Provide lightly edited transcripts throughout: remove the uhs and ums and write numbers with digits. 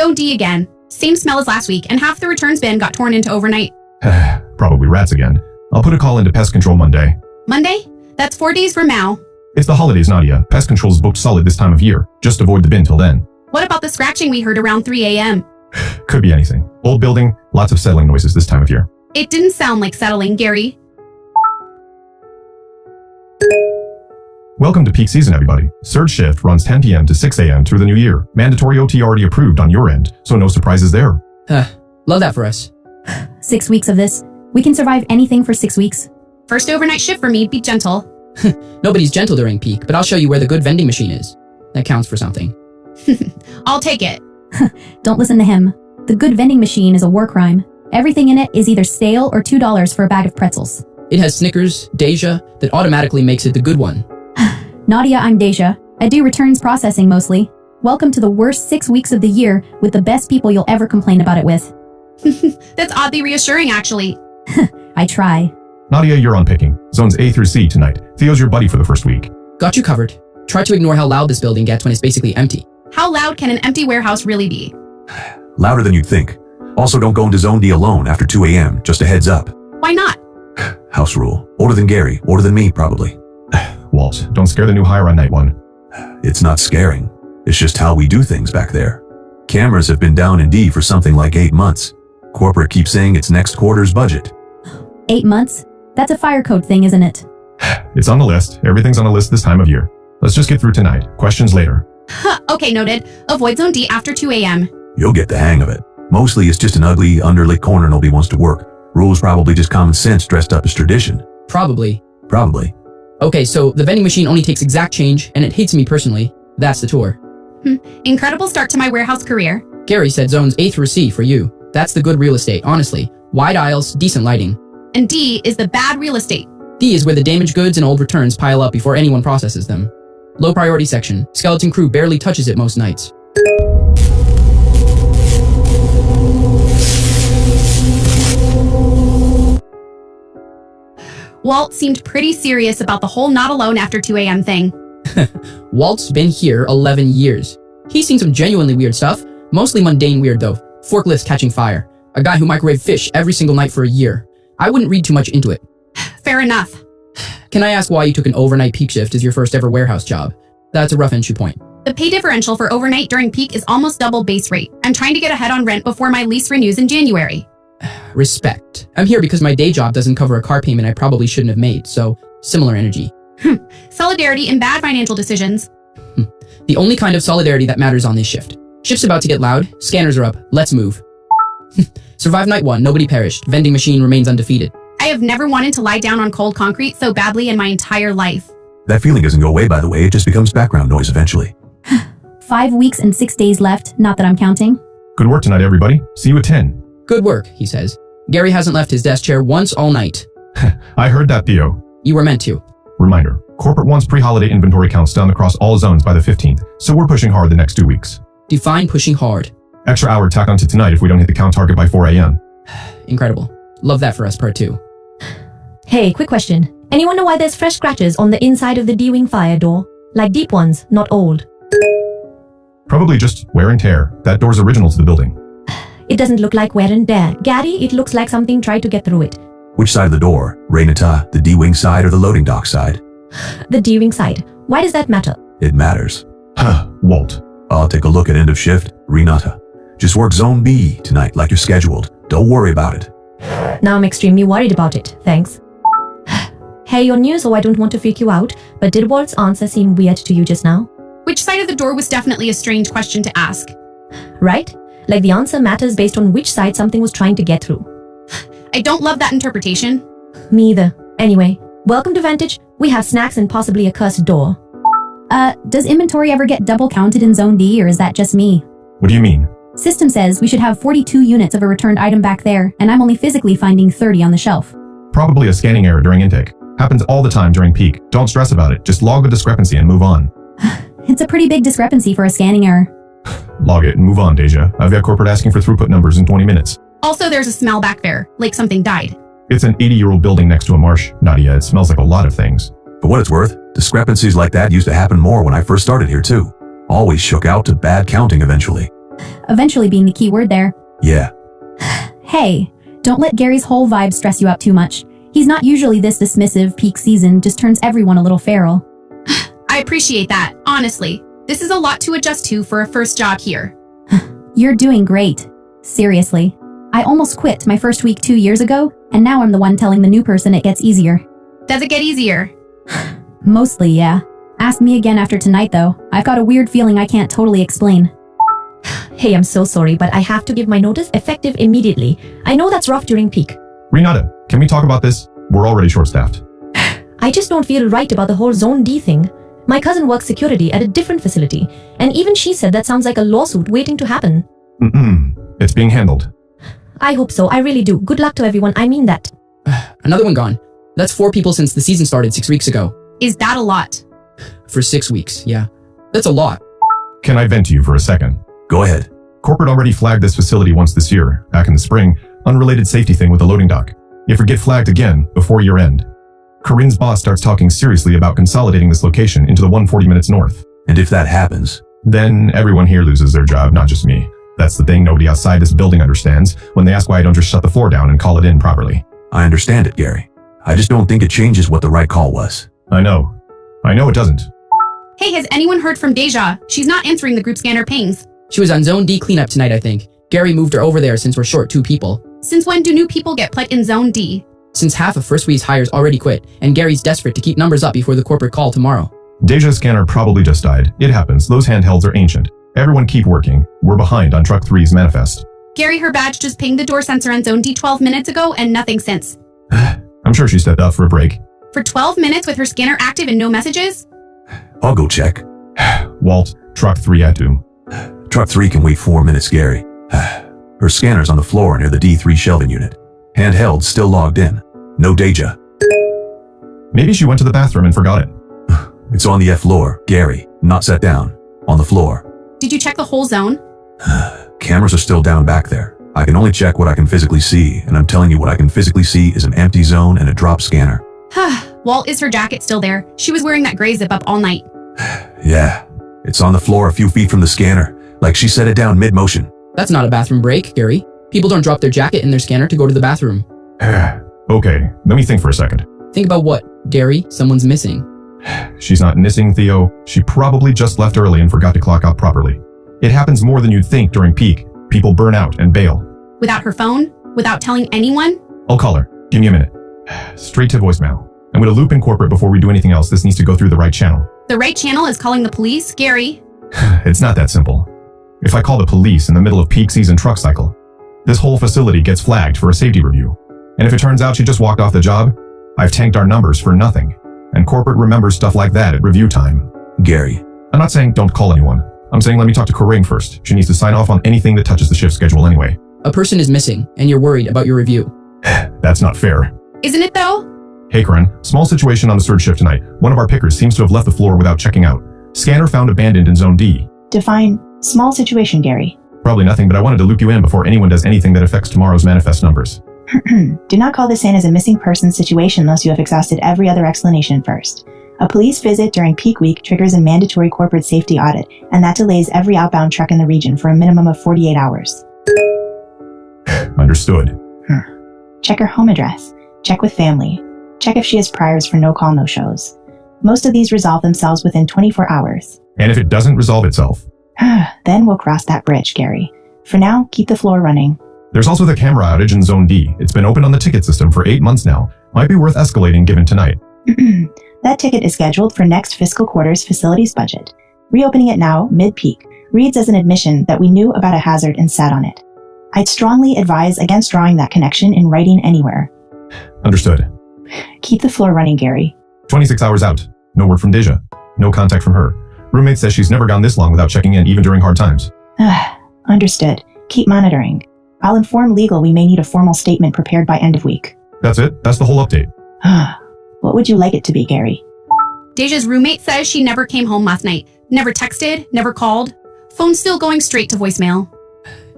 Zone D again. Same smell as last week, and half the returns bin got torn into overnight. Probably rats again. I'll put a call into pest control Monday. Monday? That's 4 days from now. It's the holidays, Nadia. Pest control's booked solid this time of year. Just avoid the bin till then. What about the scratching we heard around 3 a.m.? Could be anything. Old building, lots of settling noises this time of year. It didn't sound like settling, Gary. Welcome to peak season, everybody. Surge shift runs 10 p.m. to 6 a.m. through the new year. Mandatory OT already approved on your end, so no surprises there. Love that for us. 6 weeks of this. We can survive anything for 6 weeks. First overnight shift for me, be gentle. Nobody's gentle during peak, but I'll show you where the good vending machine is. That counts for something. I'll take it. Don't listen to him. The good vending machine is a war crime. Everything in it is either stale or $2 for a bag of pretzels. It has Snickers, Deja, that automatically makes it the good one. Nadia, I'm Deja. I do returns processing mostly. Welcome to the worst 6 weeks of the year with the best people you'll ever complain about it with. That's oddly reassuring, actually. I try. Nadia, you're on picking. Zones A through C tonight. Theo's your buddy for the first week. Got you covered. Try to ignore how loud this building gets when it's basically empty. How loud can an empty warehouse really be? Louder than you'd think. Also, don't go into Zone D alone after 2 a.m. Just a heads up. Why not? House rule. Older than Gary. Older than me, probably. Walt, don't scare the new hire on night one. It's not scaring. It's just how we do things back there. Cameras have been down in D for something like 8 months. Corporate keeps saying it's next quarter's budget. 8 months? That's a fire code thing, isn't it? It's on the list. Everything's on the list this time of year. Let's just get through tonight. Questions later. Okay, noted. Avoid Zone D after 2 a.m. You'll get the hang of it. Mostly it's just an ugly, underlit corner nobody wants to work. Rules probably just common sense dressed up as tradition. Probably. Okay, so the vending machine only takes exact change, and it hates me personally. That's the tour. Incredible start to my warehouse career. Gary said zones A through C for you. That's the good real estate, honestly. Wide aisles, decent lighting. And D is the bad real estate. D is where the damaged goods and old returns pile up before anyone processes them. Low priority section. Skeleton crew barely touches it most nights. Walt seemed pretty serious about the whole not alone after 2 a.m. thing. Walt's been here 11 years. He's seen some genuinely weird stuff. Mostly mundane weird though. Forklifts catching fire. A guy who microwaved fish every single night for a year. I wouldn't read too much into it. Fair enough. Can I ask why you took an overnight peak shift as your first ever warehouse job? That's a rough entry point. The pay differential for overnight during peak is almost double base rate. I'm trying to get ahead on rent before my lease renews in January. Respect. I'm here because my day job doesn't cover a car payment I probably shouldn't have made, so similar energy. Solidarity in bad financial decisions. The only kind of solidarity that matters on this shift. Shift's about to get loud, scanners are up, let's move. Survive night 1, nobody perished, vending machine remains undefeated. I have never wanted to lie down on cold concrete so badly in my entire life. That feeling doesn't go away, by the way. It just becomes background noise eventually. 5 weeks and 6 days left, not that I'm counting. Good work tonight, everybody. See you at 10. Good work, he says. Gary hasn't left his desk chair once all night. I heard that, Theo. You were meant to. Reminder, corporate wants pre-holiday inventory counts done across all zones by the 15th, so we're pushing hard the next 2 weeks. Define pushing hard. Extra hour tacked onto tonight if we don't hit the count target by 4 a.m. Incredible. Love that for us, part 2. Hey, quick question. Anyone know why there's fresh scratches on the inside of the D-wing fire door? Like deep ones, not old. Probably just wear and tear. That door's original to the building. It doesn't look like wear and tear. Gary, it looks like something tried to get through it. Which side of the door? Renata, the D-wing side or the loading dock side? The D-wing side. Why does that matter? It matters. Walt. I'll take a look at end of shift. Renata. Just work Zone B tonight like you're scheduled. Don't worry about it. Now I'm extremely worried about it. Thanks. Hey, you're new, so I don't want to freak you out, but did Walt's answer seem weird to you just now? Which side of the door was definitely a strange question to ask. Right? Like the answer matters based on which side something was trying to get through. I don't love that interpretation. Me either. Anyway, welcome to Vantage. We have snacks and possibly a cursed door. Does inventory ever get double counted in Zone D, or is that just me? What do you mean? System says we should have 42 units of a returned item back there, and I'm only physically finding 30 on the shelf. Probably a scanning error during intake. Happens all the time during peak. Don't stress about it. Just log the discrepancy and move on. It's a pretty big discrepancy for a scanning error. Log it and move on, Deja. I've got corporate asking for throughput numbers in 20 minutes. Also, there's a smell back there, like something died. It's an 80-year-old building next to a marsh. Nadia, it smells like a lot of things. For what it's worth, discrepancies like that used to happen more when I first started here too. Always shook out to bad counting eventually. Eventually being the key word there. Yeah. Hey, don't let Gary's whole vibe stress you out too much. He's not usually this dismissive. Peak season just turns everyone a little feral. I appreciate that, honestly. This is a lot to adjust to for a first job here. You're doing great. Seriously. I almost quit my first week 2 years ago, and now I'm the one telling the new person it gets easier. Does it get easier? Mostly, yeah. Ask me again after tonight, though. I've got a weird feeling I can't totally explain. Hey, I'm so sorry, but I have to give my notice effective immediately. I know that's rough during peak. Renata, can we talk about this? We're already short-staffed. I just don't feel right about the whole Zone D thing. My cousin works security at a different facility, and even she said that sounds like a lawsuit waiting to happen. It's being handled. I hope so, I really do. Good luck to everyone, I mean that. Another one gone. That's 4 people since the season started 6 weeks ago. Is that a lot? For 6 weeks, yeah. That's a lot. Can I vent to you for a second? Go ahead. Corporate already flagged this facility once this year, back in the spring, unrelated safety thing with the loading dock. If we get flagged again, before year end. Corinne's boss starts talking seriously about consolidating this location into the 140 minutes north. And if that happens, Then everyone here loses their job, not just me. That's the thing nobody outside this building understands when they ask why I don't just shut the floor down and call it in properly. I understand it, Gary. I just don't think it changes what the right call was. I know it doesn't. Hey, has anyone heard from Deja? She's not answering the group scanner pings. She was on Zone D cleanup tonight, I think. Gary moved her over there since we're short 2 people. Since when do new people get put in Zone D? Since half of First Week's hires already quit, and Gary's desperate to keep numbers up before the corporate call tomorrow. Deja's scanner probably just died. It happens. Those handhelds are ancient. Everyone keep working. We're behind on Truck 3's manifest. Gary, her badge just pinged the door sensor on Zone D 12 minutes ago and nothing since. I'm sure she stepped out for a break. For 12 minutes with her scanner active and no messages? I'll go check. Walt, Truck 3 at doom. Truck 3 can wait 4 minutes, Gary. Her scanner's on the floor near the D3 shelving unit. Handheld still logged in. No Deja. Maybe she went to the bathroom and forgot it. It's on the F floor, Gary. Not set down. On the floor. Did you check the whole zone? Cameras are still down back there. I can only check what I can physically see, and I'm telling you what I can physically see is an empty zone and a drop scanner. Walt, is her jacket still there? She was wearing that gray zip up all night. Yeah. It's on the floor a few feet from the scanner, like she set it down mid-motion. That's not a bathroom break, Gary. People don't drop their jacket in their scanner to go to the bathroom. Okay, let me think for a second. Think about what, Gary? Someone's missing. She's not missing, Theo. She probably just left early and forgot to clock out properly. It happens more than you'd think during peak. People burn out and bail. Without her phone? Without telling anyone? I'll call her. Give me a minute. Straight to voicemail. I'm going to loop in corporate before we do anything else. This needs to go through the right channel. The right channel is calling the police? Gary? It's not that simple. If I call the police in the middle of peak season truck cycle, this whole facility gets flagged for a safety review. And if it turns out she just walked off the job, I've tanked our numbers for nothing. And corporate remembers stuff like that at review time. Gary. I'm not saying don't call anyone. I'm saying let me talk to Corinne first. She needs to sign off on anything that touches the shift schedule anyway. A person is missing, and you're worried about your review. That's not fair. Isn't it though? Hey Corinne, small situation on the third shift tonight. One of our pickers seems to have left the floor without checking out. Scanner found abandoned in Zone D. Define small situation, Gary. Probably nothing, but I wanted to loop you in before anyone does anything that affects tomorrow's manifest numbers. Do not call this in as a missing person situation unless you have exhausted every other explanation first. A police visit during peak week triggers a mandatory corporate safety audit, and that delays every outbound truck in the region for a minimum of 48 hours. Understood. Check her home address. Check with family. Check if she has priors for no-call, no-shows. Most of these resolve themselves within 24 hours. And if it doesn't resolve itself? Then we'll cross that bridge, Gary. For now, keep the floor running. There's also the camera outage in Zone D. It's been open on the ticket system for 8 months now. Might be worth escalating given tonight. That ticket is scheduled for next fiscal quarter's facilities budget. Reopening it now, mid-peak, reads as an admission that we knew about a hazard and sat on it. I'd strongly advise against drawing that connection in writing anywhere. Understood. Keep the floor running, Gary. 26 hours out. No word from Deja. No contact from her. Roommate says she's never gone this long without checking in, even during hard times. Understood. Keep monitoring. I'll inform legal we may need a formal statement prepared by end of week. That's it? That's the whole update. What would you like it to be, Gary? Deja's roommate says she never came home last night. Never texted, never called. Phone still going straight to voicemail.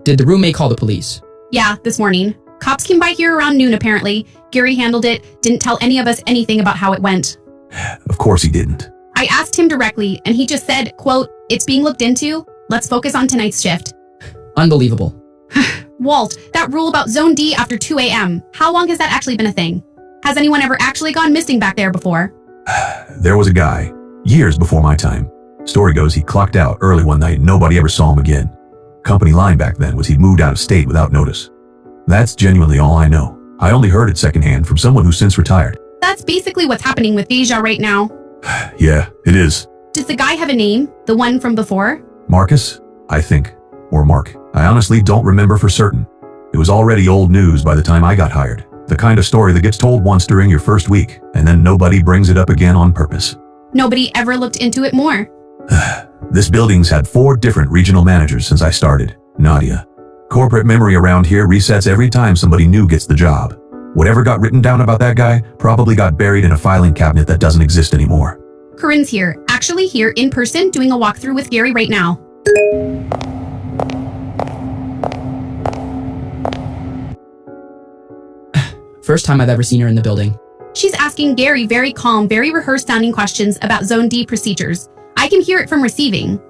Did the roommate call the police? Yeah, this morning. Cops came by here around noon apparently. Gary handled it, didn't tell any of us anything about how it went. Of course he didn't. I asked him directly, and he just said, quote, "It's being looked into. Let's focus on tonight's shift." Unbelievable. Walt, that rule about Zone D after 2 a.m., how long has that actually been a thing? Has anyone ever actually gone missing back there before? There was a guy, years before my time. Story goes he clocked out early one night and nobody ever saw him again. Company line back then was he'd moved out of state without notice. That's genuinely all I know. I only heard it secondhand from someone who's since retired. That's basically what's happening with Deja right now. Yeah, it is. Does the guy have a name? The one from before? Marcus, I think. Or Mark. I honestly don't remember for certain. It was already old news by the time I got hired. The kind of story that gets told once during your first week, and then nobody brings it up again on purpose. Nobody ever looked into it more. This building's had 4 different regional managers since I started. Nadia. Corporate memory around here resets every time somebody new gets the job. Whatever got written down about that guy probably got buried in a filing cabinet that doesn't exist anymore. Corinne's here, actually here in person doing a walkthrough with Gary right now. First time I've ever seen her in the building. She's asking Gary very calm, very rehearsed sounding questions about Zone D procedures. I can hear it from receiving.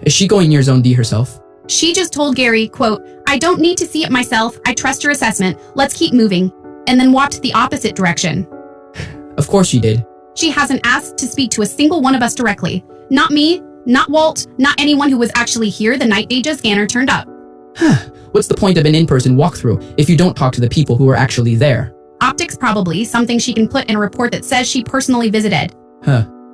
Is she going near Zone D herself? She just told Gary, quote, "I don't need to see it myself. I trust your assessment. Let's keep moving." And then walked the opposite direction. Of course she did. She hasn't asked to speak to a single one of us directly. Not me, not Walt, not anyone who was actually here the night Deja scanner turned up. What's the point of an in-person walkthrough if you don't talk to the people who are actually there? Optics probably, something she can put in a report that says she personally visited.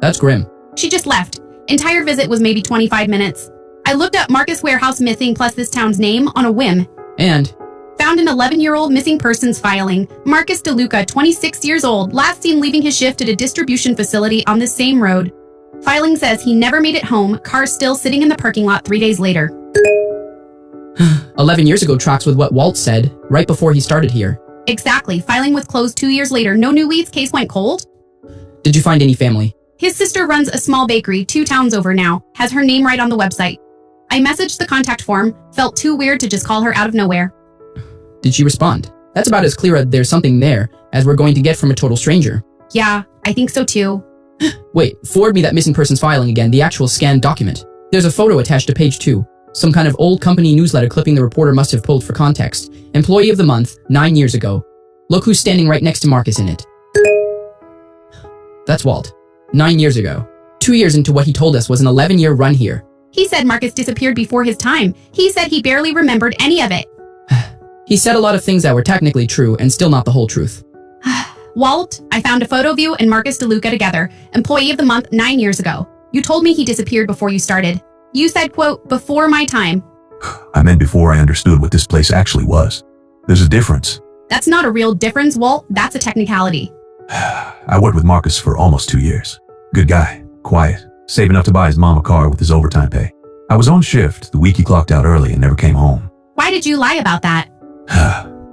That's grim. She just left. Entire visit was maybe 25 minutes. I looked up Marcus Warehouse missing plus this town's name on a whim. And? Found an 11-year-old missing persons filing. Marcus DeLuca, 26 years old, last seen leaving his shift at a distribution facility on the same road. Filing says he never made it home, car still sitting in the parking lot 3 days later. 11 years ago tracks with what Walt said, right before he started here. Exactly. Filing was closed 2 years later. No new leads, case went cold. Did you find any family? His sister runs a small bakery 2 towns over now, has her name right on the website. I messaged the contact form, felt too weird to just call her out of nowhere. Did she respond? That's about as clear a "there's something there" as we're going to get from a total stranger. Yeah, I think so too. Wait, forward me that missing persons filing again, the actual scanned document. There's a photo attached to page 2. Some kind of old company newsletter clipping the reporter must have pulled for context. Employee of the month, 9 years ago. Look who's standing right next to Marcus in it. That's Walt. 9 years ago. 2 years into what he told us was an 11-year run here. He said Marcus disappeared before his time. He said he barely remembered any of it. He said a lot of things that were technically true and still not the whole truth. Walt, I found a photo of you and Marcus DeLuca together. Employee of the month 9 years ago. You told me he disappeared before you started. You said, quote, "before my time." I meant before I understood what this place actually was. There's a difference. That's not a real difference, Walt. That's a technicality. I worked with Marcus for almost 2 years. Good guy, quiet, save enough to buy his mom a car with his overtime pay. I was on shift the week he clocked out early and never came home. Why did you lie about that?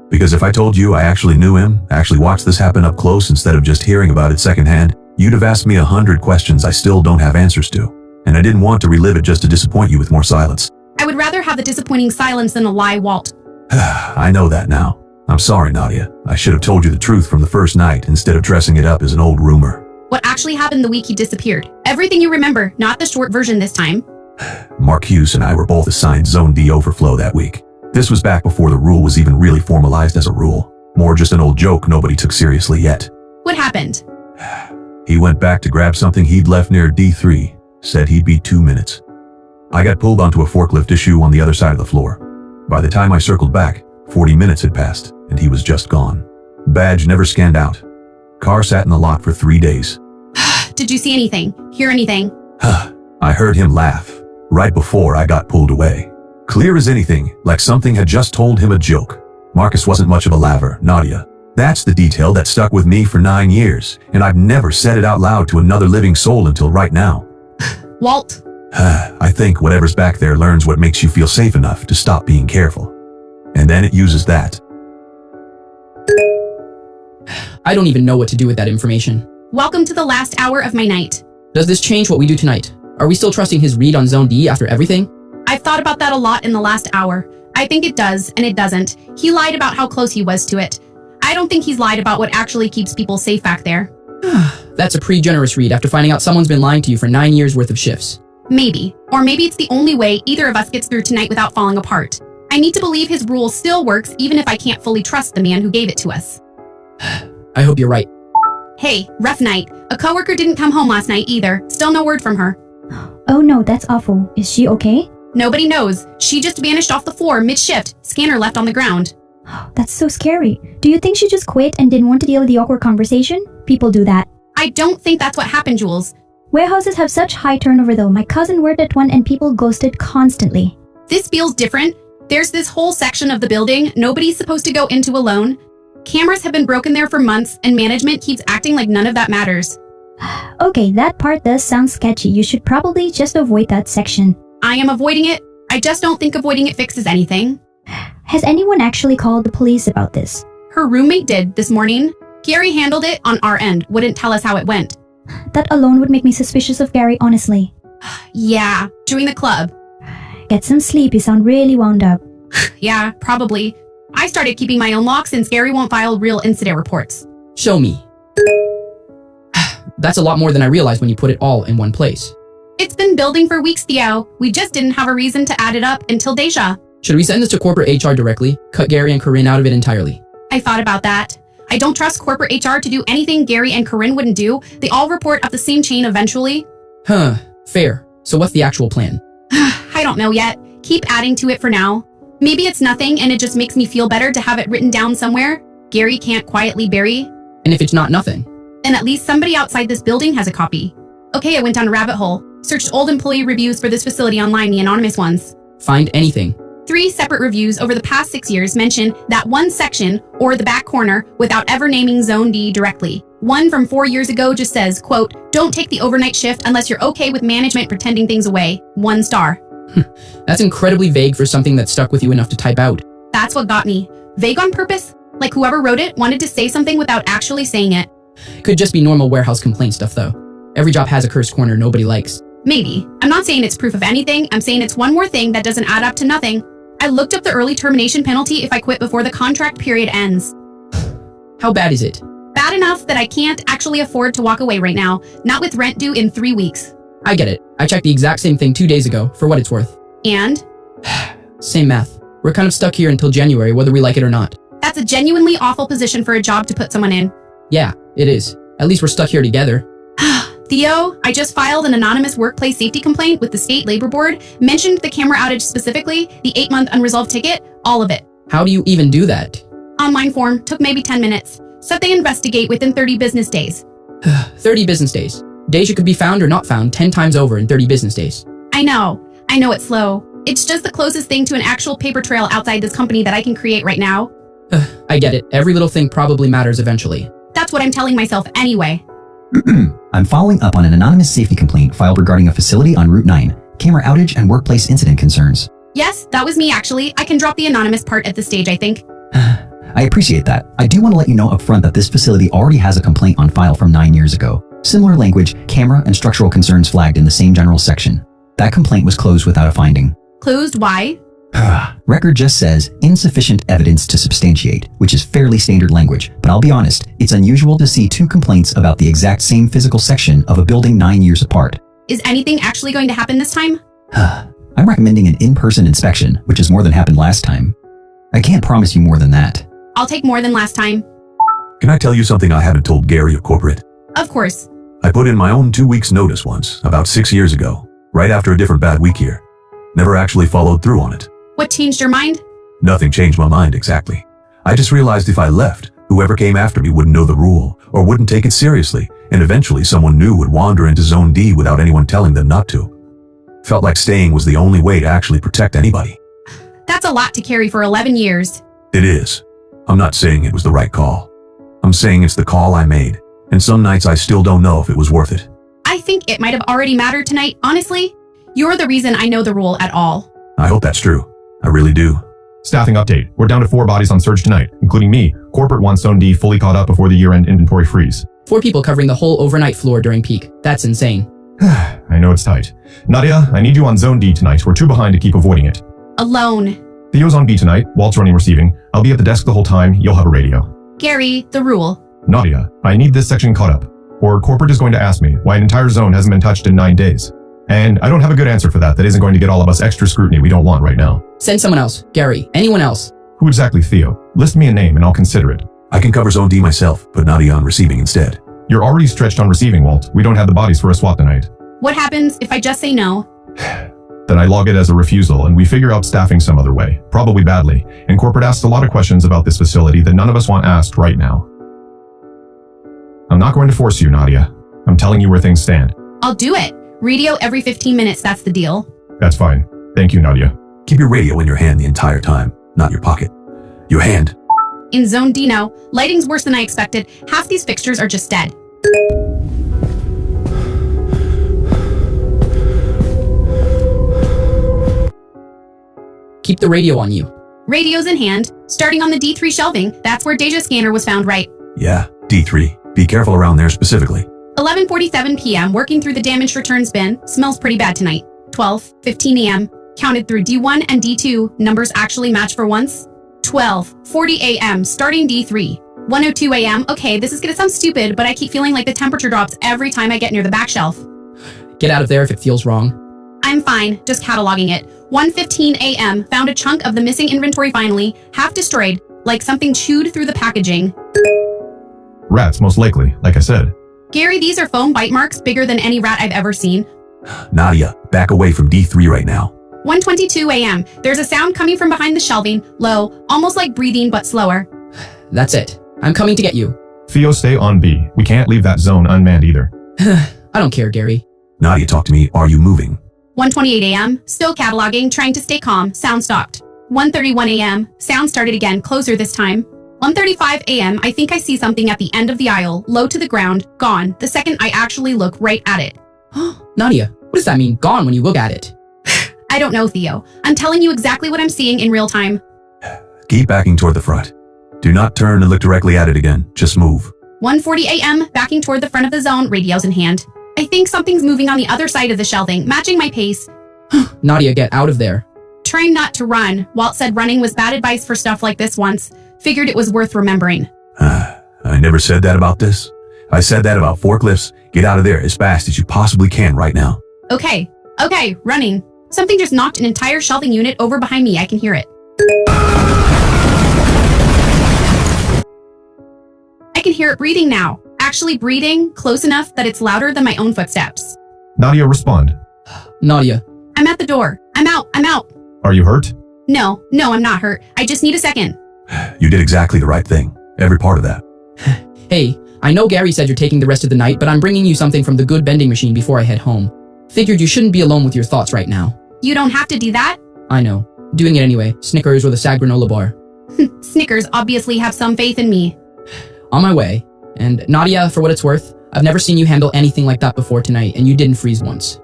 Because if I told you I actually knew him, actually watched this happen up close instead of just hearing about it secondhand, you'd have asked me 100 questions I still don't have answers to. And I didn't want to relive it just to disappoint you with more silence. I would rather have the disappointing silence than a lie, Walt. I know that now. I'm sorry, Nadia. I should have told you the truth from the first night instead of dressing it up as an old rumor. What actually happened the week he disappeared? Everything you remember, not the short version this time. Mark Hughes and I were both assigned Zone D overflow that week. This was back before the rule was even really formalized as a rule. More just an old joke nobody took seriously yet. What happened? He went back to grab something he'd left near D3. Said he'd be 2 minutes. I got pulled onto a forklift issue on the other side of the floor. By the time I circled back, 40 minutes had passed, and he was just gone. Badge never scanned out. Car sat in the lot for 3 days. Did you see anything? Hear anything? I heard him laugh, right before I got pulled away. Clear as anything, like something had just told him a joke. Marcus wasn't much of a laugher, Nadia. That's the detail that stuck with me for 9 years, and I've never said it out loud to another living soul until right now. Walt. I think whatever's back there learns what makes you feel safe enough to stop being careful. And then it uses that. I don't even know what to do with that information. Welcome to the last hour of my night. Does this change what we do tonight? Are we still trusting his read on Zone D after everything? I've thought about that a lot in the last hour. I think it does, and it doesn't. He lied about how close he was to it. I don't think he's lied about what actually keeps people safe back there. That's a pretty generous read after finding out someone's been lying to you for 9 years worth of shifts. Maybe. Or maybe it's the only way either of us gets through tonight without falling apart. I need to believe his rule still works even if I can't fully trust the man who gave it to us. I hope you're right. Hey, rough night. A coworker didn't come home last night either. Still no word from her. Oh no, that's awful. Is she okay? Nobody knows. She just vanished off the floor mid-shift. Scanner left on the ground. That's so scary. Do you think she just quit and didn't want to deal with the awkward conversation? People do that. I don't think that's what happened, Jules. Warehouses have such high turnover though. My cousin worked at one and people ghosted constantly. This feels different. There's this whole section of the building nobody's supposed to go into alone. Cameras have been broken there for months and management keeps acting like none of that matters. Okay, that part does sound sketchy. You should probably just avoid that section. I am avoiding it. I just don't think avoiding it fixes anything. Has anyone actually called the police about this? Her roommate did this morning. Gary handled it on our end, wouldn't tell us how it went. That alone would make me suspicious of Gary, honestly. Yeah, join the club. Get some sleep, you sound really wound up. Yeah, probably. I started keeping my own log since Gary won't file real incident reports. Show me. That's a lot more than I realized when you put it all in one place. It's been building for weeks, Theo. We just didn't have a reason to add it up until Deja. Should we send this to corporate HR directly? Cut Gary and Corinne out of it entirely. I thought about that. I don't trust corporate HR to do anything Gary and Corinne wouldn't do. They all report up the same chain eventually. Fair. So what's the actual plan? I don't know yet. Keep adding to it for now. Maybe it's nothing and it just makes me feel better to have it written down somewhere Gary can't quietly bury. And if it's not nothing? Then at least somebody outside this building has a copy. Okay, I went down a rabbit hole. Searched old employee reviews for this facility online, the anonymous ones. Find anything. 3 separate reviews over the past 6 years mention that one section, or the back corner, without ever naming Zone D directly. One from 4 years ago just says, quote, "Don't take the overnight shift unless you're okay with management pretending things away. 1 star. That's incredibly vague for something that stuck with you enough to type out. That's what got me. Vague on purpose? Like whoever wrote it wanted to say something without actually saying it. Could just be normal warehouse complaint stuff though. Every job has a cursed corner nobody likes. Maybe. I'm not saying it's proof of anything. I'm saying it's one more thing that doesn't add up to nothing. I looked up the early termination penalty if I quit before the contract period ends. How bad is it? Bad enough that I can't actually afford to walk away right now, not with rent due in 3 weeks. I get it. I checked the exact same thing 2 days ago, for what it's worth. And? Same math. We're kind of stuck here until January, whether we like it or not. That's a genuinely awful position for a job to put someone in. Yeah, it is. At least we're stuck here together. Theo, I just filed an anonymous workplace safety complaint with the state labor board, mentioned the camera outage specifically, the 8-month unresolved ticket, all of it. How do you even do that? Online form, took maybe 10 minutes. Said they investigate within 30 business days. 30 business days. Deja could be found or not found 10 times over in 30 business days. I know it's slow. It's just the closest thing to an actual paper trail outside this company that I can create right now. I get it. Every little thing probably matters eventually. That's what I'm telling myself anyway. I'm following up on an anonymous safety complaint filed regarding a facility on Route 9, camera outage and workplace incident concerns. Yes, that was me actually. I can drop the anonymous part at this stage, I think. I appreciate that. I do want to let you know up front that this facility already has a complaint on file from 9 years ago. Similar language, camera and structural concerns flagged in the same general section. That complaint was closed without a finding. Closed why? Record just says insufficient evidence to substantiate, which is fairly standard language, but I'll be honest, it's unusual to see 2 complaints about the exact same physical section of a building 9 years apart. Is anything actually going to happen this time? I'm recommending an in-person inspection, which is more than happened last time. I can't promise you more than that. I'll take more than last time. Can I tell you something I haven't told Gary or corporate? Of course. I put in my own 2 weeks notice once, about 6 years ago, right after a different bad week here. Never actually followed through on it. What changed your mind? Nothing changed my mind exactly. I just realized if I left, whoever came after me wouldn't know the rule, or wouldn't take it seriously, and eventually someone new would wander into Zone D without anyone telling them not to. Felt like staying was the only way to actually protect anybody. That's a lot to carry for 11 years. It is. I'm not saying it was the right call. I'm saying it's the call I made, and some nights I still don't know if it was worth it. I think it might have already mattered tonight, honestly. You're the reason I know the rule at all. I hope that's true. I really do. Staffing update. We're down to 4 bodies on surge tonight, including me. Corporate wants Zone D fully caught up before the year-end inventory freeze. 4 people covering the whole overnight floor during peak. That's insane. I know it's tight. Nadia, I need you on Zone D tonight. We're too behind to keep avoiding it. Alone. Theo's on B tonight. Walt's running receiving. I'll be at the desk the whole time. You'll have a radio. Gary, the rule. Nadia, I need this section caught up, or corporate is going to ask me why an entire zone hasn't been touched in 9 days. And I don't have a good answer for that isn't going to get all of us extra scrutiny we don't want right now. Send someone else. Gary. Anyone else. Who exactly, Theo? List me a name and I'll consider it. I can cover Zone D myself, put Nadia on receiving instead. You're already stretched on receiving, Walt. We don't have the bodies for a swap tonight. What happens if I just say no? Then I log it as a refusal and we figure out staffing some other way, probably badly, and corporate asks a lot of questions about this facility that none of us want asked right now. I'm not going to force you, Nadia. I'm telling you where things stand. I'll do it. Radio every 15 minutes, that's the deal. That's fine. Thank you, Nadia. Keep your radio in your hand the entire time, not your pocket. Your hand. In Zone D now, lighting's worse than I expected. Half these fixtures are just dead. Keep the radio on you. Radio's in hand, starting on the D3 shelving. That's where Deja's scanner was found, right? Yeah, D3. Be careful around there specifically. 11:47 p.m. working through the damaged returns bin. Smells pretty bad tonight. 12:15 a.m. counted through D1 and D2. Numbers actually match for once. 12:40 a.m. starting D3. 1:02 a.m. Okay, this is gonna sound stupid, but I keep feeling like the temperature drops every time I get near the back shelf. Get out of there if it feels wrong. I'm fine, just cataloging it. 1:15 a.m. found a chunk of the missing inventory finally, half destroyed, like something chewed through the packaging. Rats, most likely, like I said. Gary, these are foam bite marks bigger than any rat I've ever seen. Nadia, back away from D3 right now. 1:22 a.m. There's a sound coming from behind the shelving, low, almost like breathing but slower. That's it. I'm coming to get you. Theo, stay on B. We can't leave that zone unmanned either. I don't care, Gary. Nadia, talk to me. Are you moving? 1:28 a.m. Still cataloging, trying to stay calm. Sound stopped. 1:31 a.m. Sound started again, closer this time. 1:35 a.m. I think I see something at the end of the aisle, low to the ground, gone, the second I actually look right at it. Nadia, what does that mean, gone, when you look at it? I don't know, Theo. I'm telling you exactly what I'm seeing in real time. Keep backing toward the front. Do not turn and look directly at it again. Just move. 1:40 a.m. Backing toward the front of the zone, radios in hand. I think something's moving on the other side of the shelving, matching my pace. Nadia, get out of there. Trying not to run. Walt said running was bad advice for stuff like this once. Figured it was worth remembering. I never said that about this. I said that about forklifts. Get out of there as fast as you possibly can right now. Okay, running. Something just knocked an entire shelving unit over behind me. I can hear it. I can hear it breathing now. Actually breathing, close enough that it's louder than my own footsteps. Nadia, respond. Nadia. I'm at the door. I'm out. Are you hurt? No, I'm not hurt. I just need a second. You did exactly the right thing. Every part of that. Hey, I know Gary said you're taking the rest of the night, but I'm bringing you something from the good vending machine before I head home. Figured you shouldn't be alone with your thoughts right now. You don't have to do that. I know. Doing it anyway. Snickers or the Sag granola bar. Snickers obviously have some faith in me. On my way. And Nadia, for what it's worth, I've never seen you handle anything like that before tonight, and you didn't freeze once.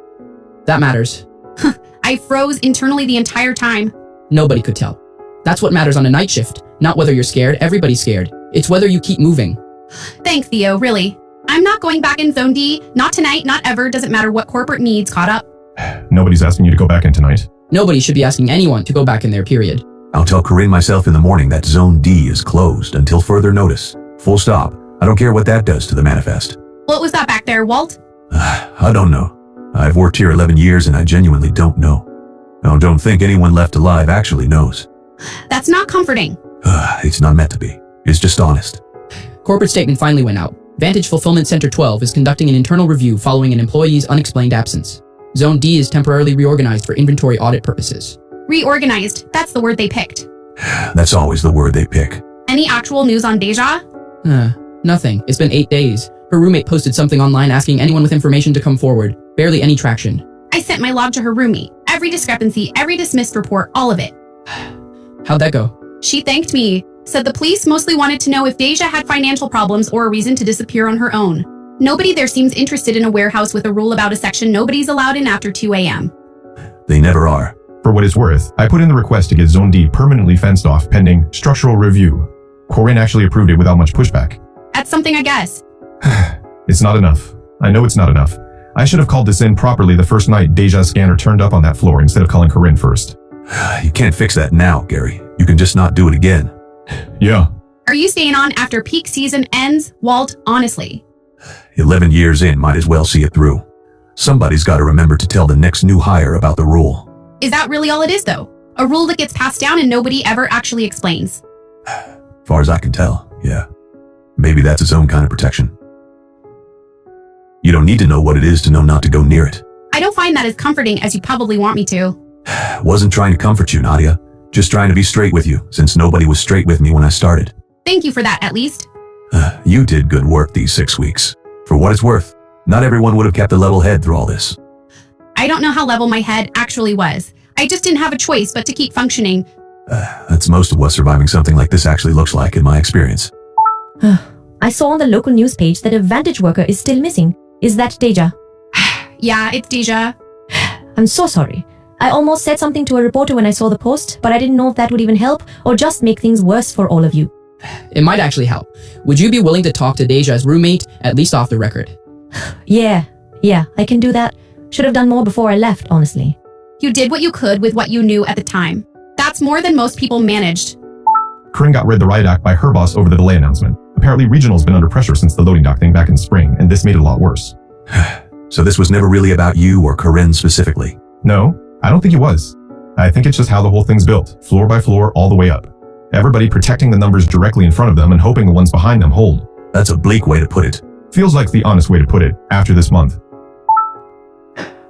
That matters. I froze internally the entire time. Nobody could tell. That's what matters on a night shift. Not whether you're scared, everybody's scared. It's whether you keep moving. Thanks, Theo, really. I'm not going back in Zone D. Not tonight, not ever. Doesn't matter what corporate needs caught up. Nobody's asking you to go back in tonight. Nobody should be asking anyone to go back in there, period. I'll tell Corinne myself in the morning that Zone D is closed until further notice. Full stop. I don't care what that does to the manifest. What was that back there, Walt? I don't know. I've worked here 11 years and I genuinely don't know. I don't think anyone left alive actually knows. That's not comforting. It's not meant to be. It's just honest. Corporate statement finally went out. Vantage Fulfillment Center 12 is conducting an internal review following an employee's unexplained absence. Zone D is temporarily reorganized for inventory audit purposes. Reorganized. That's the word they picked. That's always the word they pick. Any actual news on Deja? Nothing. It's been 8 days. Her roommate posted something online asking anyone with information to come forward. Barely any traction. I sent my log to her roomie. Every discrepancy, every dismissed report, all of it. How'd that go? She thanked me. Said the police mostly wanted to know if Deja had financial problems or a reason to disappear on her own. Nobody there seems interested in a warehouse with a rule about a section nobody's allowed in after 2 a.m. They never are. For what it's worth, I put in the request to get Zone D permanently fenced off pending structural review. Corinne actually approved it without much pushback. That's something, I guess. It's not enough. I know it's not enough. I should have called this in properly the first night Deja's scanner turned up on that floor instead of calling Corinne first. You can't fix that now, Gary. You can just not do it again. Yeah. Are you staying on after peak season ends, Walt? Honestly. 11 years in, might as well see it through. Somebody's got to remember to tell the next new hire about the rule. Is that really all it is, though? A rule that gets passed down and nobody ever actually explains. Far as I can tell, yeah. Maybe that's its own kind of protection. You don't need to know what it is to know not to go near it. I don't find that as comforting as you probably want me to. Wasn't trying to comfort you, Nadia. Just trying to be straight with you, since nobody was straight with me when I started. Thank you for that, at least. You did good work these 6 weeks. For what it's worth, not everyone would have kept a level head through all this. I don't know how level my head actually was. I just didn't have a choice but to keep functioning. That's most of what surviving something like this actually looks like in my experience. I saw on the local news page that a Vantage worker is still missing. Is that Deja? Yeah, it's Deja. I'm so sorry. I almost said something to a reporter when I saw the post, but I didn't know if that would even help or just make things worse for all of you. It might actually help. Would you be willing to talk to Deja's roommate, at least off the record? Yeah, I can do that. Should have done more before I left, honestly. You did what you could with what you knew at the time. That's more than most people managed. Corinne got rid of the riot act by her boss over the delay announcement. Apparently, Regional's been under pressure since the loading dock thing back in spring, and this made it a lot worse. So this was never really about you or Corinne specifically? No, I don't think it was. I think it's just how the whole thing's built, floor by floor, all the way up. Everybody protecting the numbers directly in front of them and hoping the ones behind them hold. That's a bleak way to put it. Feels like the honest way to put it, after this month.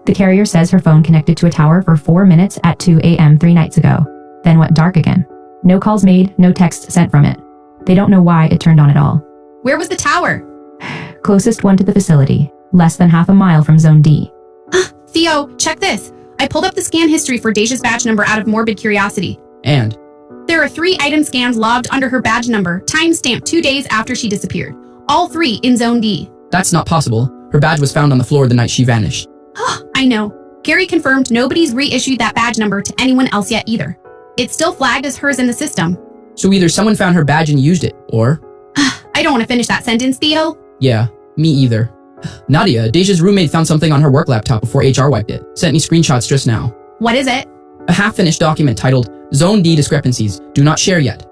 The carrier says her phone connected to a tower for 4 minutes at 2 a.m. 3 nights ago, then went dark again. No calls made, no text sent from it. They don't know why it turned on at all. Where was the tower? Closest one to the facility, less than half a mile from Zone D. Theo, check this. I pulled up the scan history for Deja's badge number out of morbid curiosity. And There are 3 item scans logged under her badge number, timestamped 2 days after she disappeared. All 3 in Zone D. that's not possible. Her badge was found on the floor the night she vanished. I know. Gary confirmed nobody's reissued that badge number to anyone else yet either. It's still flagged as hers in the system. So either someone found her badge and used it, or... I don't want to finish that sentence, Theo. Yeah, me either. Nadia, Deja's roommate found something on her work laptop before HR wiped it. Sent me screenshots just now. What is it? A half-finished document titled, Zone D Discrepancies, Do Not Share Yet.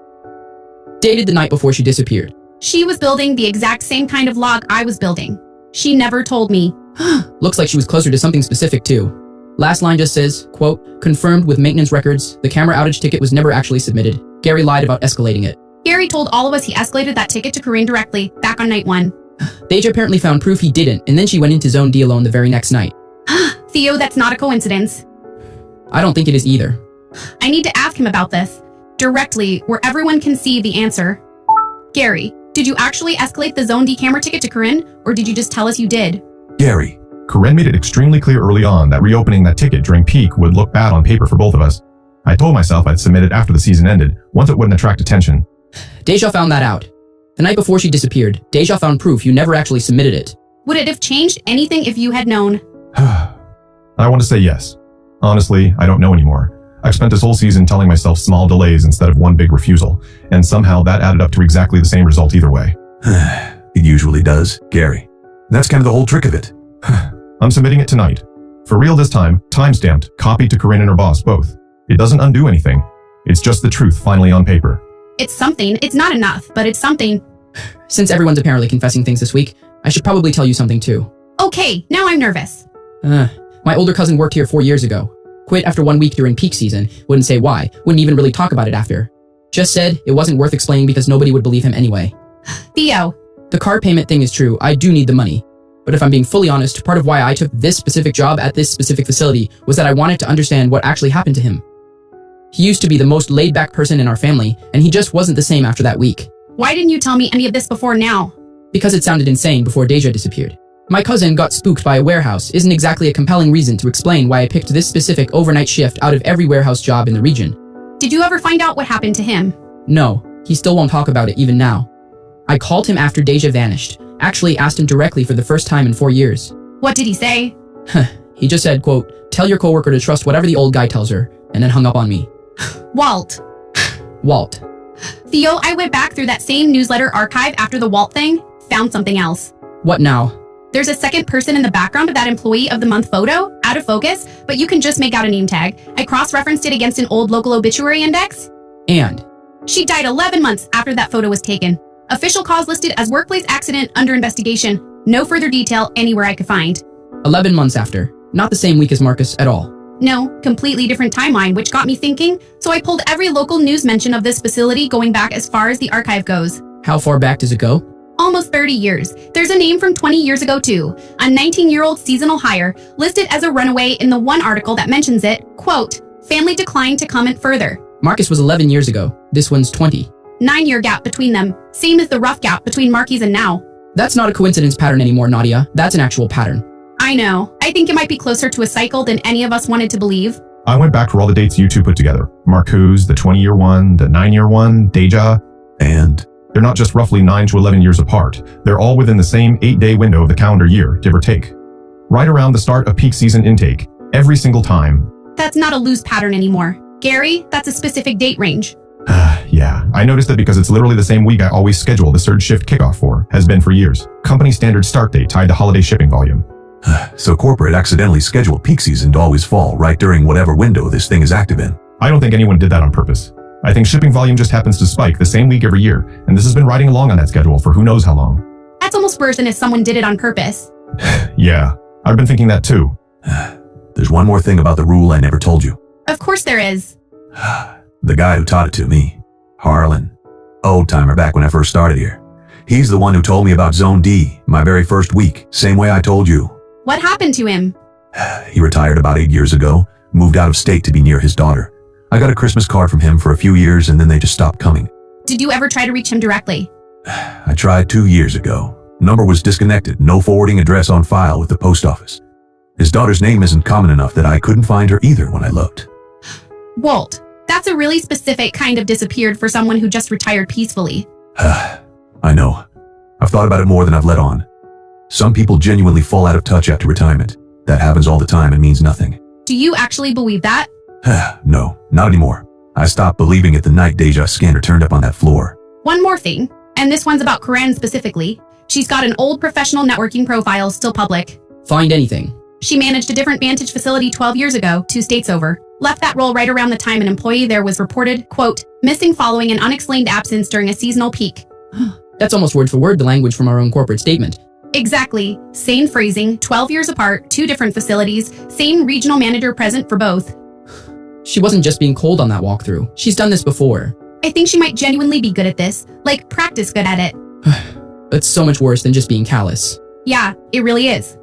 Dated the night before she disappeared. She was building the exact same kind of log I was building. She never told me. Looks like she was closer to something specific too. Last line just says, quote, confirmed with maintenance records, the camera outage ticket was never actually submitted. Gary lied about escalating it. Gary told all of us he escalated that ticket to Corinne directly, back on night 1. Deja apparently found proof he didn't, and then she went into Zone D alone the very next night. Theo, that's not a coincidence. I don't think it is either. I need to ask him about this. Directly, where everyone can see the answer. Gary, did you actually escalate the Zone D camera ticket to Corinne, or did you just tell us you did? Gary. Corinne made it extremely clear early on that reopening that ticket during peak would look bad on paper for both of us. I told myself I'd submit it after the season ended, once it wouldn't attract attention. Deja found that out. The night before she disappeared, Deja found proof you never actually submitted it. Would it have changed anything if you had known? I want to say yes. Honestly, I don't know anymore. I've spent this whole season telling myself small delays instead of one big refusal, and somehow that added up to exactly the same result either way. It usually does, Gary. That's kind of the whole trick of it. I'm submitting it tonight. For real this time, timestamped, copied to Corinne and her boss both. It doesn't undo anything. It's just the truth finally on paper. It's something. It's not enough, but it's something. Since everyone's apparently confessing things this week, I should probably tell you something too. Okay, now I'm nervous. My older cousin worked here 4 years ago. Quit after 1 week during peak season, wouldn't say why, wouldn't even really talk about it after. Just said it wasn't worth explaining because nobody would believe him anyway. Theo. The car payment thing is true, I do need the money. But if I'm being fully honest, part of why I took this specific job at this specific facility was that I wanted to understand what actually happened to him. He used to be the most laid-back person in our family, and he just wasn't the same after that week. Why didn't you tell me any of this before now? Because it sounded insane before Deja disappeared. My cousin got spooked by a warehouse isn't exactly a compelling reason to explain why I picked this specific overnight shift out of every warehouse job in the region. Did you ever find out what happened to him? No, he still won't talk about it even now. I called him after Deja vanished, actually asked him directly for the first time in 4 years. What did he say? He just said, quote, tell your coworker to trust whatever the old guy tells her, and then hung up on me. Walt. Walt. Theo, I went back through that same newsletter archive after the Walt thing, found something else. What now? There's a second person in the background of that employee of the month photo, out of focus, but you can just make out a name tag. I cross-referenced it against an old local obituary index. And? She died 11 months after that photo was taken. Official cause listed as workplace accident under investigation. No further detail anywhere I could find. 11 months after. Not the same week as Marcus at all. No, completely different timeline, which got me thinking, so I pulled every local news mention of this facility going back as far as the archive goes. How far back does it go? Almost 30 years. There's a name from 20 years ago too. A 19-year-old seasonal hire listed as a runaway in the one article that mentions it, quote, family declined to comment further. Marcus was 11 years ago. This one's 20. 9-year gap between them, same as the rough gap between Marky's and now. That's not a coincidence pattern anymore, Nadia. That's an actual pattern. I know. I think it might be closer to a cycle than any of us wanted to believe. I went back for all the dates you two put together. Marcus, the 20-year one, the 9-year one, Deja. And They're not just roughly 9 to 11 years apart. They're all within the same 8-day window of the calendar year, give or take. Right around the start of peak season intake, every single time. That's not a loose pattern anymore. Gary, that's a specific date range. Yeah, I noticed that because it's literally the same week I always schedule the surge shift kickoff for, has been for years. Company standard start date tied to holiday shipping volume. so corporate accidentally scheduled peak season to always fall right during whatever window this thing is active in. I don't think anyone did that on purpose. I think shipping volume just happens to spike the same week every year, and this has been riding along on that schedule for who knows how long. That's almost worse than if someone did it on purpose. Yeah, I've been thinking that too. There's one more thing about the rule I never told you. Of course there is. The guy who taught it to me, Harlan, old timer back when I first started here. He's the one who told me about Zone D my very first week, same way I told you. What happened to him? He retired about 8 years ago, moved out of state to be near his daughter. I got a Christmas card from him for a few years and then they just stopped coming. Did you ever try to reach him directly? I tried 2 years ago. Number was disconnected, no forwarding address on file with the post office. His daughter's name isn't common enough that I couldn't find her either when I looked. Walt, that's a really specific kind of disappeared for someone who just retired peacefully. I know. I've thought about it more than I've let on. Some people genuinely fall out of touch after retirement. That happens all the time and means nothing. Do you actually believe that? No, not anymore. I stopped believing it the night Deja's scanner turned up on that floor. One more thing, and this one's about Corinne specifically. She's got an old professional networking profile still public. Find anything. She managed a different Vantage facility 12 years ago, 2 states over. Left that role right around the time an employee there was reported, quote, missing following an unexplained absence during a seasonal peak. That's almost word for word the language from our own corporate statement. Exactly. Same phrasing, 12 years apart, 2 different facilities, same regional manager present for both. She wasn't just being cold on that walkthrough. She's done this before. I think she might genuinely be good at this, like practice good at it. That's so much worse than just being callous. Yeah, it really is.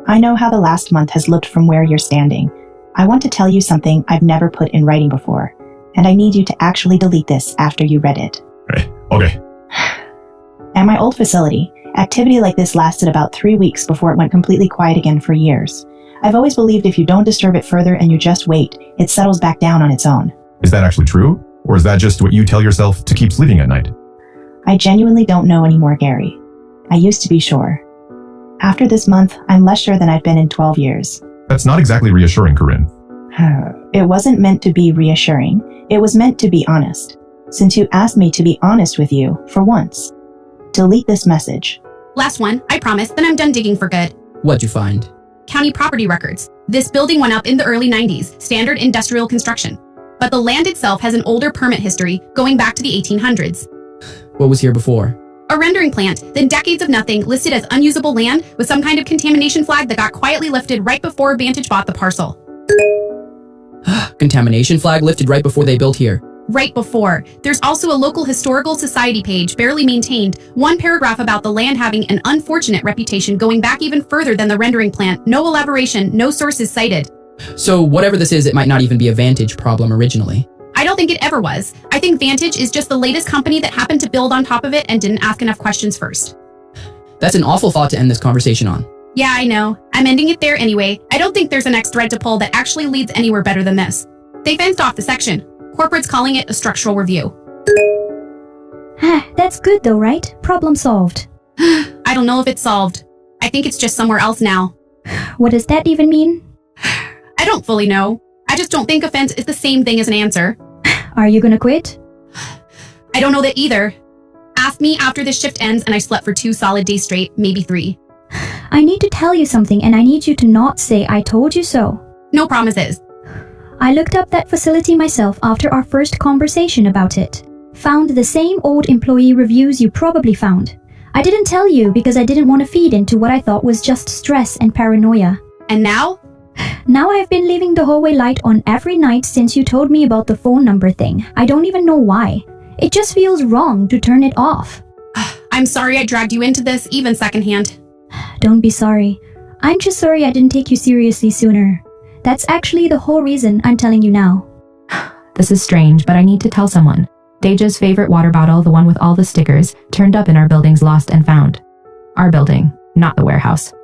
I know how the last month has looked from where you're standing. I want to tell you something I've never put in writing before, and I need you to actually delete this after you read it. Okay. At my old facility, activity like this lasted about 3 weeks before it went completely quiet again for years. I've always believed if you don't disturb it further and you just wait, it settles back down on its own. Is that actually true? Or is that just what you tell yourself to keep sleeping at night? I genuinely don't know anymore, Gary. I used to be sure. After this month, I'm less sure than I've been in 12 years. That's not exactly reassuring, Corinne. It wasn't meant to be reassuring. It was meant to be honest. Since you asked me to be honest with you, for once. Delete this message. Last one, I promise, then I'm done digging for good. What'd you find? County property records. This building went up in the early 90s, standard industrial construction. But the land itself has an older permit history, going back to the 1800s. What was here before? A rendering plant, then decades of nothing, listed as unusable land with some kind of contamination flag that got quietly lifted right before Vantage bought the parcel. Contamination flag lifted right before they built here. Right before. There's also a local historical society page, barely maintained, one paragraph about the land having an unfortunate reputation going back even further than the rendering plant. No elaboration, no sources cited. So whatever this is, it might not even be a Vantage problem originally. I don't think it ever was. I think Vantage is just the latest company that happened to build on top of it and didn't ask enough questions first. That's an awful thought to end this conversation on. Yeah, I know. I'm ending it there anyway. I don't think there's a next thread to pull that actually leads anywhere better than this. They fenced off the section. Corporate's calling it a structural review. That's good though, right? Problem solved. I don't know if it's solved. I think it's just somewhere else now. What does that even mean? I don't fully know. I just don't think a fence is the same thing as an answer. Are you gonna quit? I don't know that either. Ask me after this shift ends and I slept for 2 solid days straight, maybe 3. I need to tell you something and I need you to not say I told you so. No promises. I looked up that facility myself after our first conversation about it. Found the same old employee reviews you probably found. I didn't tell you because I didn't want to feed into what I thought was just stress and paranoia. And now? Now I've been leaving the hallway light on every night since you told me about the phone number thing. I don't even know why. It just feels wrong to turn it off. I'm sorry I dragged you into this, even secondhand. Don't be sorry. I'm just sorry I didn't take you seriously sooner. That's actually the whole reason I'm telling you now. This is strange, but I need to tell someone. Deja's favorite water bottle, the one with all the stickers, turned up in our building's lost and found. Our building, not the warehouse.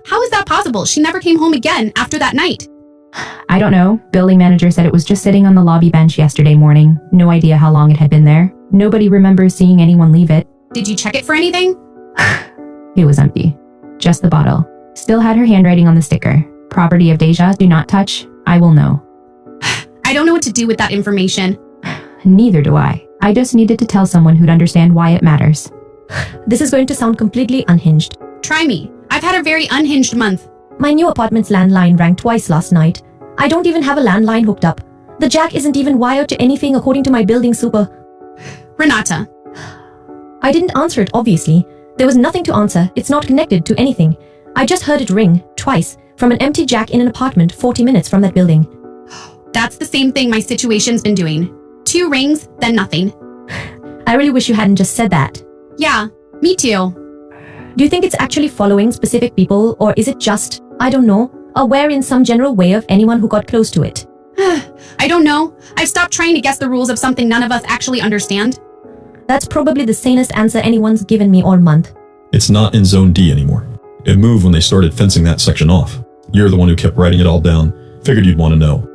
How is that possible? She never came home again after that night. I don't know. Building manager said it was just sitting on the lobby bench yesterday morning. No idea how long it had been there. Nobody remembers seeing anyone leave it. Did you check it for anything? It was empty. Just the bottle. Still had her handwriting on the sticker. Property of Deja, do not touch. I will know. I don't know what to do with that information. Neither do I. I just needed to tell someone who'd understand why it matters. This is going to sound completely unhinged. Try me. I've had a very unhinged month. My new apartment's landline rang twice last night. I don't even have a landline hooked up. The jack isn't even wired to anything according to my building super. Renata. I didn't answer it, obviously. There was nothing to answer. It's not connected to anything. I just heard it ring, twice, from an empty jack in an apartment 40 minutes from that building. That's the same thing my situation's been doing. 2 rings, then nothing. I really wish you hadn't just said that. Yeah, me too. Do you think it's actually following specific people, or is it just, I don't know, aware in some general way of anyone who got close to it? I don't know. I've stopped trying to guess the rules of something none of us actually understand. That's probably the sanest answer anyone's given me all month. It's not in Zone D anymore. It moved when they started fencing that section off. You're the one who kept writing it all down. Figured you'd want to know.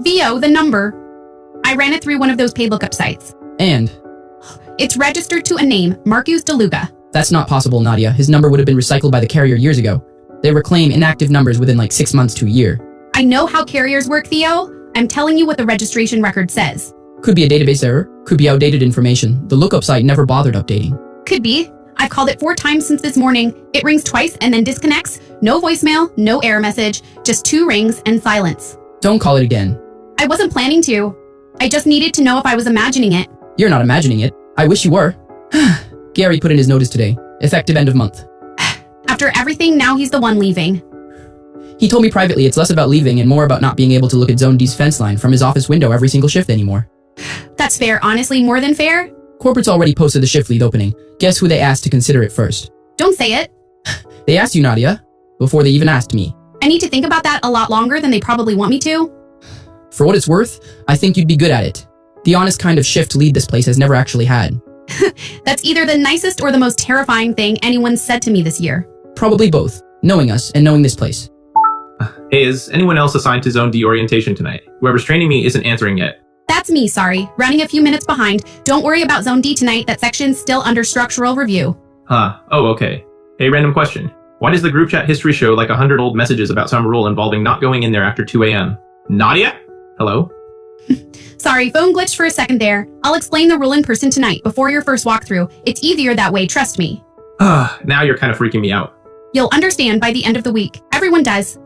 VO, the number. I ran it through one of those paid lookup sites. And? It's registered to a name, Marcus DeLuca. That's not possible, Nadia. His number would have been recycled by the carrier years ago. They reclaim inactive numbers within like 6 months to a year. I know how carriers work, Theo. I'm telling you what the registration record says. Could be a database error. Could be outdated information. The lookup site never bothered updating. Could be. I've called it 4 times since this morning. It rings twice and then disconnects. No voicemail, no error message, just 2 rings and silence. Don't call it again. I wasn't planning to. I just needed to know if I was imagining it. You're not imagining it. I wish you were. Gary put in his notice today. Effective end of month. After everything, now he's the one leaving. He told me privately it's less about leaving and more about not being able to look at Zone D's fence line from his office window every single shift anymore. That's fair, honestly, more than fair. Corporate's already posted the shift lead opening. Guess who they asked to consider it first? Don't say it. They asked you, Nadia, before they even asked me. I need to think about that a lot longer than they probably want me to. For what it's worth, I think you'd be good at it. The honest kind of shift lead this place has never actually had. That's either the nicest or the most terrifying thing anyone's said to me this year. Probably both, knowing us and knowing this place. Hey, is anyone else assigned to Zone D orientation tonight? Whoever's training me isn't answering yet. That's me, sorry. Running a few minutes behind. Don't worry about Zone D tonight. That section's still under structural review. Huh. Oh, okay. Hey, random question. Why does the group chat history show like 100 old messages about some rule involving not going in there after 2 a.m.? Nadia? Hello? Sorry, phone glitched for a second there. I'll explain the rule in person tonight before your first walkthrough. It's easier that way, trust me. Now you're kind of freaking me out. You'll understand by the end of the week. Everyone does.